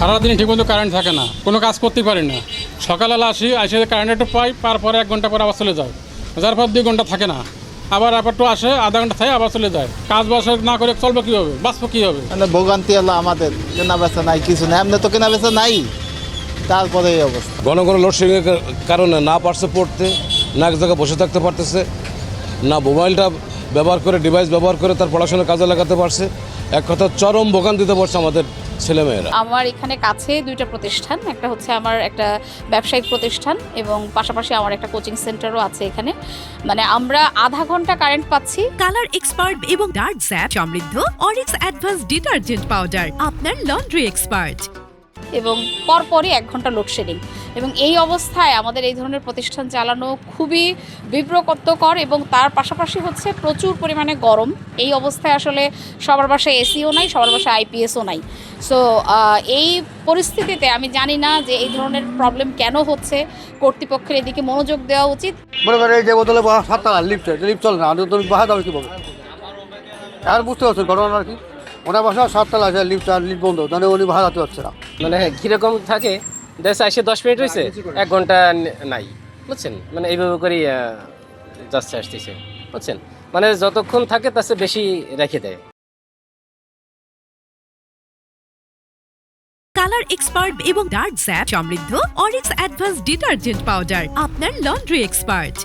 সারাদিন ঠিকমতো কারেন্ট থাকে না, কোনো কাজ করতে পারি না। সকালবেলা আসে কারেন্ট একটু পাই, পরে 1 ঘন্টা পরে আবার চলে যায়, যার পর 2 ঘন্টা থাকে না, আবার একটু আসে, আধা ঘন্টা থাকে আবার চলে যায়। কাজ বাস না করে চলবো কীভাবে, বাঁচবো কীভাবে? মানে ভোগান্তি হলো আমাদের, কেনা বেচা নাই, কিছু নাই, এমনি তো কেনা বেচা নাই, তারপরে এই অবস্থা। ঘন ঘন লোডশেডিংয়ের কারণে না পারছে পড়তে, না এক জায়গায় বসে থাকতে পারতেছে, না মোবাইলটা ব্যবহার করে ডিভাইস ব্যবহার করে তার পড়াশোনার কাজে লাগাতে পারছে। এক কথা চরম ভোগান্তিতে পড়ছে আমাদের ছেলেমেয়েরা। আমার এখানে কাছে 2টা প্রতিষ্ঠান, একটা হচ্ছে আমার একটা ব্যবসায়িক প্রতিষ্ঠান এবং পাশাপাশি আমার একটা কোচিং সেন্টারও আছে এখানে। মানে আমরা আধা ঘন্টা কারেন্ট পাচ্ছি। কালার এক্সপার্ট এবং ডার্ক স্যাপ সমৃদ্ধ অরিক্স অ্যাডভান্স ডিটারজেন্ট পাউডার আপনার লন্ড্রি এক্সপার্ট। এবং পরপরই 1 ঘন্টা লোডশেডিং, এবং এই অবস্থায় আমাদের এই ধরনের প্রতিষ্ঠান চালানো খুবই বিব্রতকর। এবং তার পাশাপাশি হচ্ছে প্রচুর পরিমাণে গরম। এই অবস্থায় আসলে সবার বাসায় এসিও নাই, সবার বাসায় আইপিএসও নাই। সো এই পরিস্থিতিতে আমি জানি না যে এই ধরনের প্রবলেম কেন হচ্ছে, কর্তৃপক্ষের এদিকে মনোযোগ দেওয়া উচিত। মনে করেন এই যে বোতলে 7 টাকা লিফট চলে না, তুমি বাহা দাও কীভাবে? আর বুঝতে পারছেন ঘটনা আর কি, ওনার বাসা 7 টাকা আছে, লিফট বন্ধ, তাহলে উনি বাহা দাতে পারছে না। মানে কীরকম থাকে, দেশে এসে 10 মিনিট হয়েছে, 1 ঘন্টা নাই, বুঝছেন? মানে এইভাবে করেই যাচ্ছে আসতেছে, বুঝছেন? মানে যতক্ষণ থাকে তার চেয়ে বেশি রেখে দেয়। কালার এক্সপার্ট এবং ডার্ক স্যাপ সমৃদ্ধ অরিক্স অ্যাডভান্স ডিটারজেন্ট পাউডার আপনার লন্ড্রি এক্সপার্ট।